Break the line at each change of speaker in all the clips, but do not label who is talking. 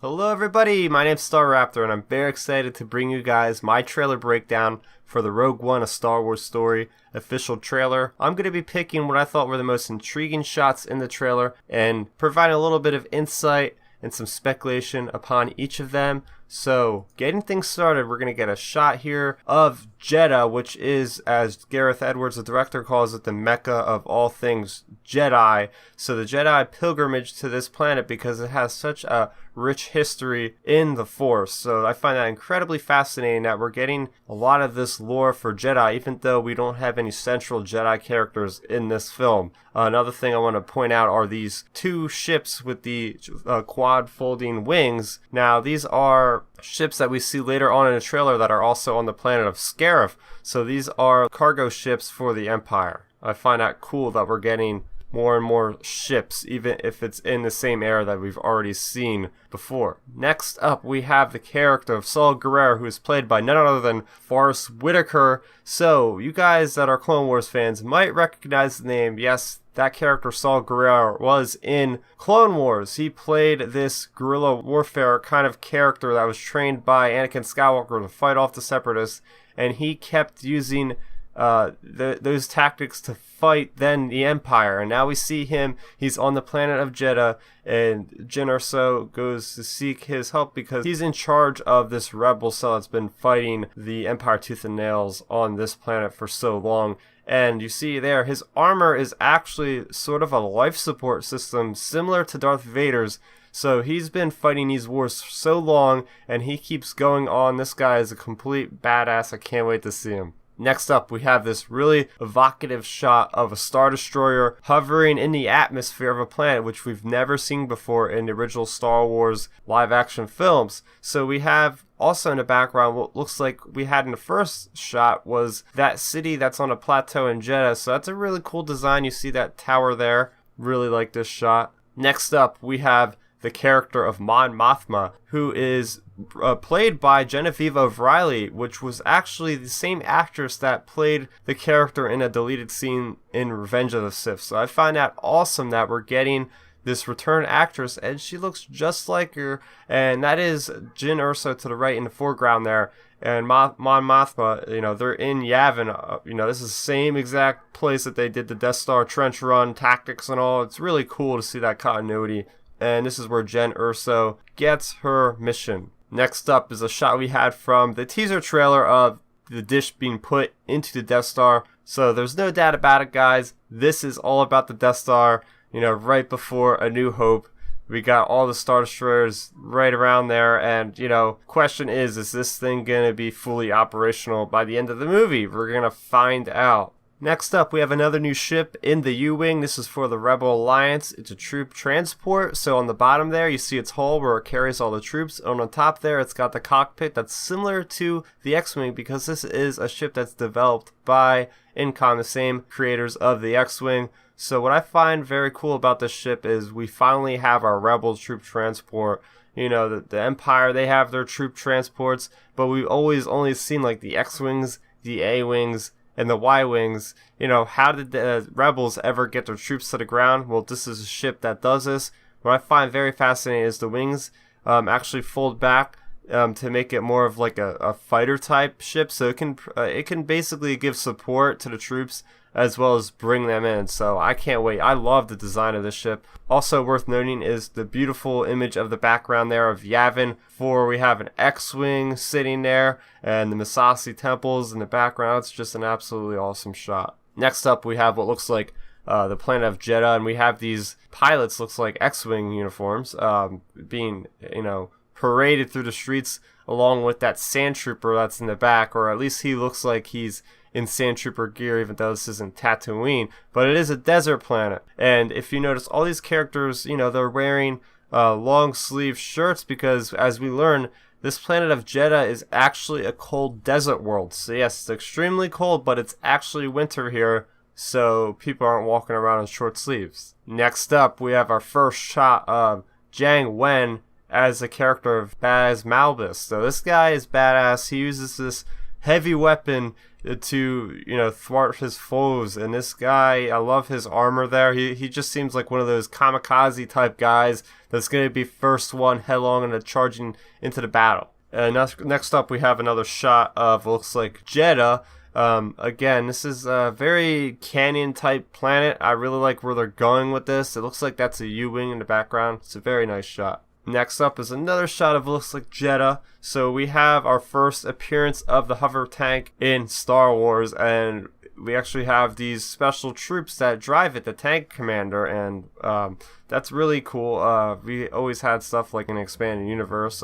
Hello everybody, my name's Star Raptor and I'm very excited to bring you guys my trailer breakdown for the Rogue One: A Star Wars Story official trailer. I'm going to be picking what I thought were the most intriguing shots in the trailer and providing a little bit of insight and some speculation upon each of them. So, getting things started, we're going to get a shot here of Jedha, which is, as Gareth Edwards, the director, calls it, the Mecca of all things Jedi. So the Jedi pilgrimage to this planet because it has such a rich history in the Force. So I find that incredibly fascinating that we're getting a lot of this lore for Jedi, even though we don't have any central Jedi characters in this film. Another thing I want to point out are these two ships with the quad folding wings. Now, these are ships that we see later on in the trailer that are also on the planet of Scarif. So these are cargo ships for the Empire. I find that cool that we're getting more and more ships, even if it's in the same era that we've already seen before. Next up, we have the character of Saul Guerrero, who is played by none other than Forrest Whitaker. So, you guys that are Clone Wars fans might recognize the name. Yes, that character, Saul Guerrero, was in Clone Wars. He played this guerrilla warfare kind of character that was trained by Anakin Skywalker to fight off the Separatists, and he kept using those tactics to fight then the Empire. And now we see him, he's on the planet of Jedha, and Jyn Erso goes to seek his help because he's in charge of this rebel cell that's been fighting the Empire tooth and nails on this planet for so long. And you see there, his armor is actually sort of a life support system similar to Darth Vader's. So he's been fighting these wars for so long, and he keeps going on. This guy is a complete badass. I can't wait to see him. Next up, we have this really evocative shot of a Star Destroyer hovering in the atmosphere of a planet, which we've never seen before in the original Star Wars live-action films. So we have also in the background what looks like we had in the first shot was that city that's on a plateau in Jedha. So that's a really cool design. You see that tower there. Really like this shot. Next up, we have the character of Mon Mothma, who is played by Genevieve O'Reilly, which was actually the same actress that played the character in a deleted scene in Revenge of the Sith. So I find that awesome that we're getting this return actress, and she looks just like her, and that is Jyn Erso to the right in the foreground there. And Mon Mothma, they're in Yavin. This is the same exact place that they did the Death Star trench run tactics and all. It's really cool to see that continuity. And this is where Jyn Erso gets her mission. Next up is a shot we had from the teaser trailer of the dish being put into the Death Star. So there's no doubt about it, guys. This is all about the Death Star. Right before A New Hope, we got all the Star Destroyers right around there. And, question is this thing going to be fully operational by the end of the movie? We're going to find out. Next up, we have another new ship in the U-Wing. This is for the Rebel Alliance. It's a troop transport. So on the bottom there, you see its hull where it carries all the troops. And on top there, it's got the cockpit that's similar to the X-Wing because this is a ship that's developed by Incom, the same creators of the X-Wing. So what I find very cool about this ship is we finally have our Rebel troop transport. The Empire, they have their troop transports, but we've always only seen like the X-Wings, the A-Wings, and the Y-Wings. How did the Rebels ever get their troops to the ground? Well, this is a ship that does this. What I find very fascinating is the wings actually fold back to make it more of like a fighter type ship. So it can basically give support to the troops as well as bring them in. So I can't wait. I love the design of this ship. Also worth noting is the beautiful image of the background there of Yavin. We have an X-Wing sitting there and the Misasi temples in the background. It's just an absolutely awesome shot. Next up, we have what looks like the planet of Jedha, and we have these pilots, looks like X-Wing uniforms, being, paraded through the streets along with that sand trooper that's in the back, or at least he looks like he's in sand trooper gear, even though this isn't Tatooine, but it is a desert planet. And if you notice, all these characters, they're wearing long sleeve shirts because, as we learn, this planet of Jedha is actually a cold desert world. So yes, it's extremely cold, but it's actually winter here, so people aren't walking around in short sleeves. Next up, we have our first shot of Jiang Wen as the character of Baz Malbus. So this guy is badass. He uses this heavy weapon to, thwart his foes. And this guy, I love his armor there. He just seems like one of those kamikaze type guys that's going to be first one headlong and charging into the battle. Next up, we have another shot of looks like Jedha. Again, this is a very canyon type planet. I really like where they're going with this. It looks like that's a U-wing in the background. It's a very nice shot. Next up is another shot of looks like Jedha. So we have our first appearance of the hover tank in Star Wars, and we actually have these special troops that drive it, the tank commander, and that's really cool. We always had stuff like an expanded universe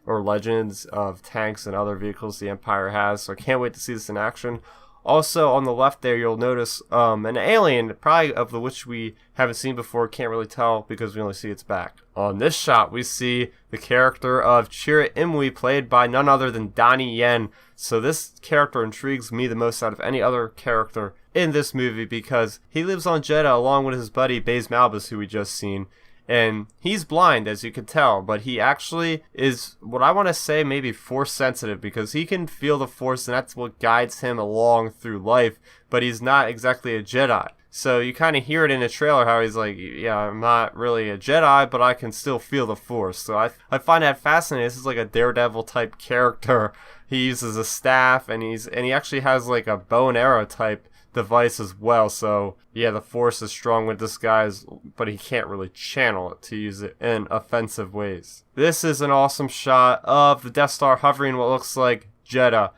or legends of tanks and other vehicles the Empire has, so I can't wait to see this in action. Also, on the left there, you'll notice an alien, probably of which we haven't seen before, can't really tell because we only see its back. On this shot, we see the character of Chirrut Îmwe, played by none other than Donnie Yen. So this character intrigues me the most out of any other character in this movie because he lives on Jedha along with his buddy Baze Malbus, who we just seen. And he's blind, as you can tell, but he actually is, what I want to say, maybe force sensitive, because he can feel the force and that's what guides him along through life, but he's not exactly a Jedi. So you kind of hear it in the trailer how he's like, yeah, I'm not really a Jedi, but I can still feel the force. So I find that fascinating. This is like a Daredevil type character. He uses a staff and he actually has like a bow and arrow type device as well. So yeah, the force is strong with this guy, but he can't really channel it to use it in offensive ways. This is an awesome shot of the Death Star hovering what looks like Jedha.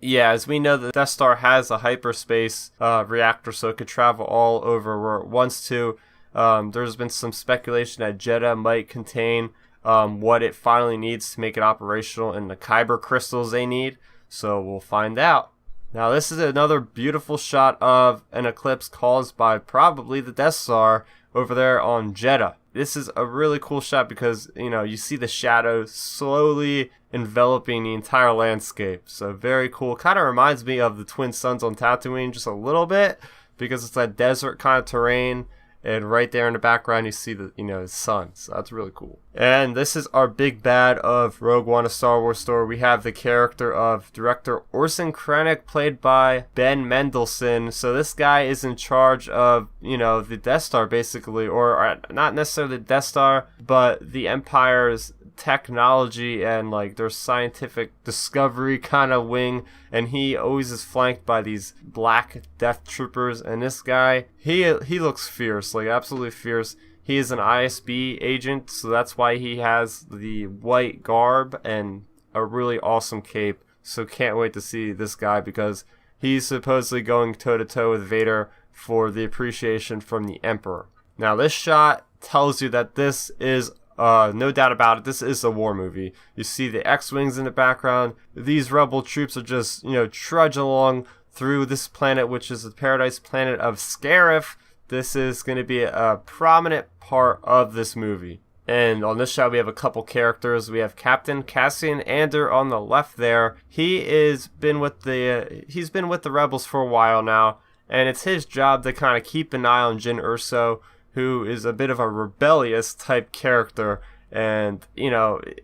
Yeah, as we know, the Death Star has a hyperspace reactor, so it could travel all over where it wants to. There's been some speculation that Jedha might contain what it finally needs to make it operational in the Kyber crystals they need, so we'll find out. Now this is another beautiful shot of an eclipse caused by probably the Death Star over there on Jedha. This is a really cool shot because, you see the shadows slowly enveloping the entire landscape. So very cool. Kind of reminds me of the Twin Suns on Tatooine just a little bit because it's that desert kind of terrain. And right there in the background, you see the sun. So that's really cool. And this is our big bad of Rogue One, a Star Wars story. We have the character of director Orson Krennic, played by Ben Mendelsohn. So this guy is in charge of, the Death Star, basically, or not necessarily the Death Star, but the Empire's technology and like their scientific discovery kind of wing, and he always is flanked by these black death troopers, and this guy he looks fierce, like absolutely fierce. He is an ISB agent, so that's why he has the white garb and a really awesome cape. So can't wait to see this guy because he's supposedly going toe to toe with Vader for the appreciation from the Emperor. Now this shot tells you that this is no doubt about it, this is a war movie. You see the X-Wings in the background. These rebel troops are just, trudging along through this planet, which is the paradise planet of Scarif. This is going to be a prominent part of this movie. And on this shot, we have a couple characters. We have Captain Cassian Andor on the left there. He's been with the rebels for a while now, and it's his job to kind of keep an eye on Jyn Erso, who is a bit of a rebellious type character. And,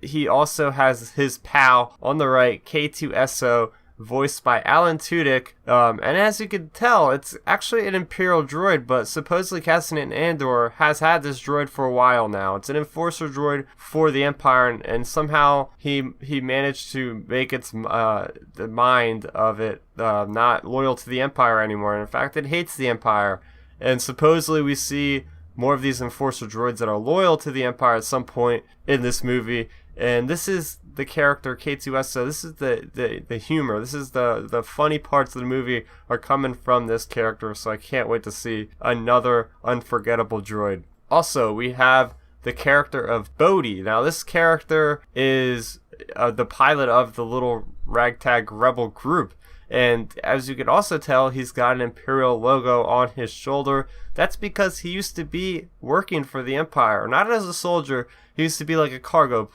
he also has his pal on the right, K2SO, voiced by Alan Tudyk. And as you can tell, it's actually an Imperial droid, but supposedly Cassian Andor has had this droid for a while now. It's an enforcer droid for the Empire, and somehow he managed to make its the mind of it not loyal to the Empire anymore. And in fact, it hates the Empire. And supposedly we see more of these enforcer droids that are loyal to the Empire at some point in this movie. And this is the character K2SO. This is the humor. This is the funny parts of the movie are coming from this character. So I can't wait to see another unforgettable droid. Also, we have the character of Bodhi. Now this character is the pilot of the little ragtag rebel group. And as you can also tell, he's got an Imperial logo on his shoulder. That's because he used to be working for the Empire, not as a soldier. He used to be like a cargo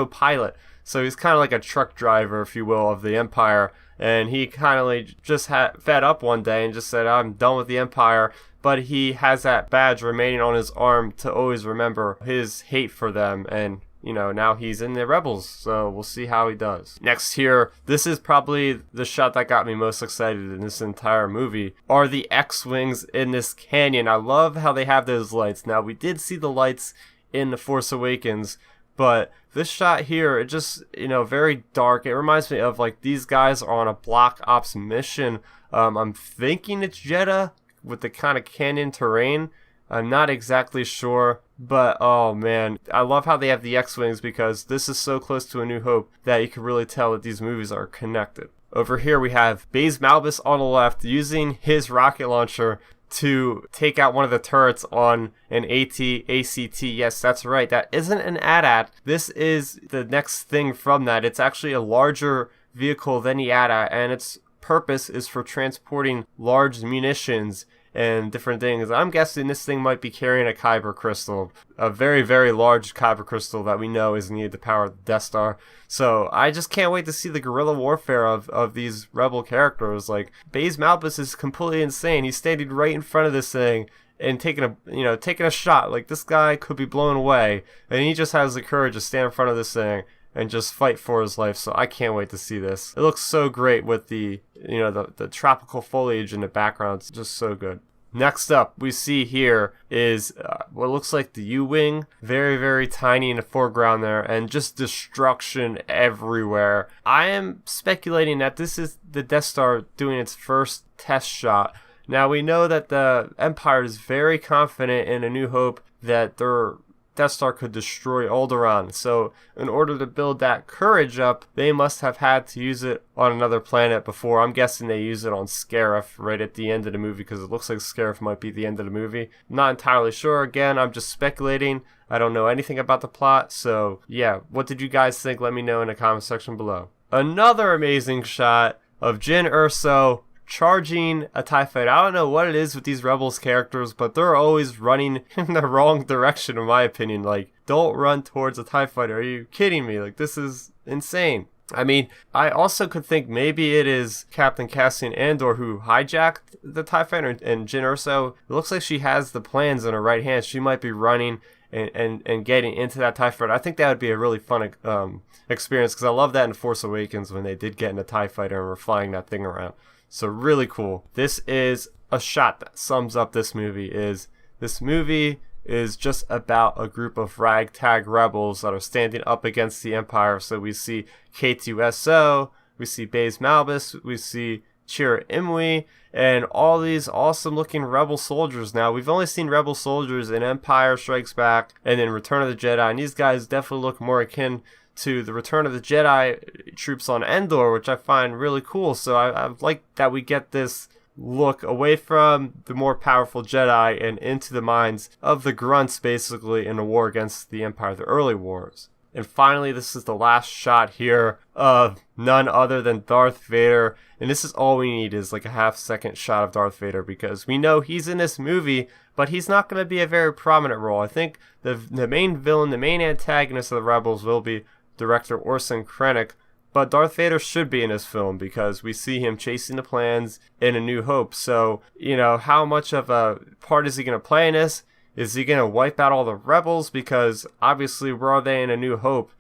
pilot. So he's kind of like a truck driver, if you will, of the Empire. And he kind of like just fed up one day and just said, "I'm done with the Empire." But he has that badge remaining on his arm to always remember his hate for them and you know, now he's in the Rebels, so we'll see how he does. Next here, this is probably the shot that got me most excited in this entire movie, are the X-Wings in this canyon. I love how they have those lights. Now, we did see the lights in The Force Awakens, but this shot here, it just, you know, very dark. It reminds me of, like, these guys are on a Black Ops mission. I'm thinking it's Jedha with the kind of canyon terrain. I'm not exactly sure, but oh man, I love how they have the X-Wings because this is so close to A New Hope that you can really tell that these movies are connected. Over here we have Baze Malbus on the left using his rocket launcher to take out one of the turrets on an AT-ACT. Yes, that's right. That isn't an AT-AT. This is the next thing from that. It's actually a larger vehicle than the AT-AT, and its purpose is for transporting large munitions and different things. I'm guessing this thing might be carrying a Kyber crystal, a very, very large Kyber crystal that we know is needed to power the Death Star. So I just can't wait to see the guerrilla warfare of these rebel characters. Like, Baze Malbus is completely insane. He's standing right in front of this thing and taking a shot. Like, this guy could be blown away, and he just has the courage to stand in front of this thing and just fight for his life. So I can't wait to see this. It looks so great with the tropical foliage in the background. It's just so good. Next up, we see here is what looks like the U-Wing. Very, very tiny in the foreground there, and just destruction everywhere. I am speculating that this is the Death Star doing its first test shot. Now, we know that the Empire is very confident in A New Hope that their Death Star could destroy Alderaan. So in order to build that courage up, they must have had to use it on another planet before. I'm guessing they use it on Scarif right at the end of the movie, because it looks like Scarif might be the end of the movie. Not entirely sure. Again, I'm just speculating. I don't know anything about the plot. So yeah, what did you guys think? Let me know in the comment section below. Another amazing shot of Jyn Erso charging a TIE fighter. I don't know what it is with these Rebels characters, but they're always running in the wrong direction, in my opinion. Like, don't run towards a TIE fighter. Are you kidding me? Like, this is insane. I mean, I also could think maybe it is Captain Cassian Andor who hijacked the TIE fighter, and Jyn Erso, it looks like she has the plans in her right hand. She might be running and getting into that TIE fighter. I think that would be a really fun experience, because I love that in Force Awakens when they did get in a TIE fighter and were flying that thing around. So really cool. This is a shot that sums up this movie. This movie is just about a group of ragtag rebels that are standing up against the Empire. So we see K2SO, we see Baze Malbus, we see Chirrut Îmwe, and all these awesome looking rebel soldiers. Now, we've only seen rebel soldiers in Empire Strikes Back and in Return of the Jedi, and these guys definitely look more akin to the Return of the Jedi troops on Endor, which I find really cool. So I like that we get this look away from the more powerful Jedi and into the minds of the grunts, basically, in the war against the Empire, the early wars. And finally, this is the last shot here of none other than Darth Vader. And this is all we need, is like a half-second shot of Darth Vader, because we know he's in this movie, but he's not going to be a very prominent role. I think the main villain, the main antagonist of the Rebels will be director Orson Krennic, but Darth Vader should be in this film because we see him chasing the plans in A New Hope. So, you know, how much of a part is he going to play in this? Is he going to wipe out all the rebels? Because obviously, where are they in A New Hope?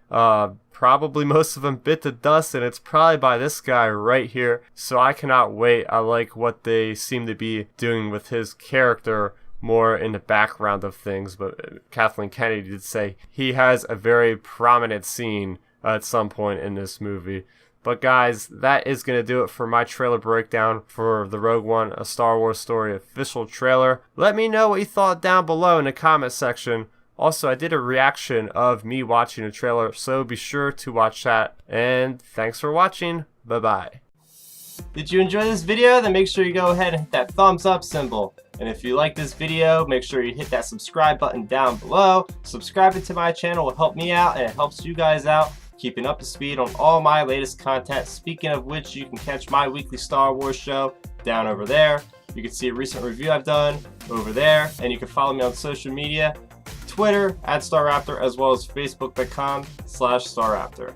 Probably most of them bit to dust, and it's probably by this guy right here. So I cannot wait. I like what they seem to be doing with his character more in the background of things, but Kathleen Kennedy did say he has a very prominent scene at some point in this movie. But guys, that is going to do it for my trailer breakdown for the Rogue One, A Star Wars Story official trailer. Let me know what you thought down below in the comment section. Also, I did a reaction of me watching the trailer, so be sure to watch that. And thanks for watching. Bye-bye. Did you enjoy this video? Then make sure you go ahead and hit that thumbs up symbol. And if you like this video, make sure you hit that subscribe button down below. Subscribing to my channel will help me out, and it helps you guys out, keeping up to speed on all my latest content. Speaking of which, you can catch my weekly Star Wars show down over there. You can see a recent review I've done over there, and you can follow me on social media, Twitter @StarRaptor, as well as Facebook.com/StarRaptor.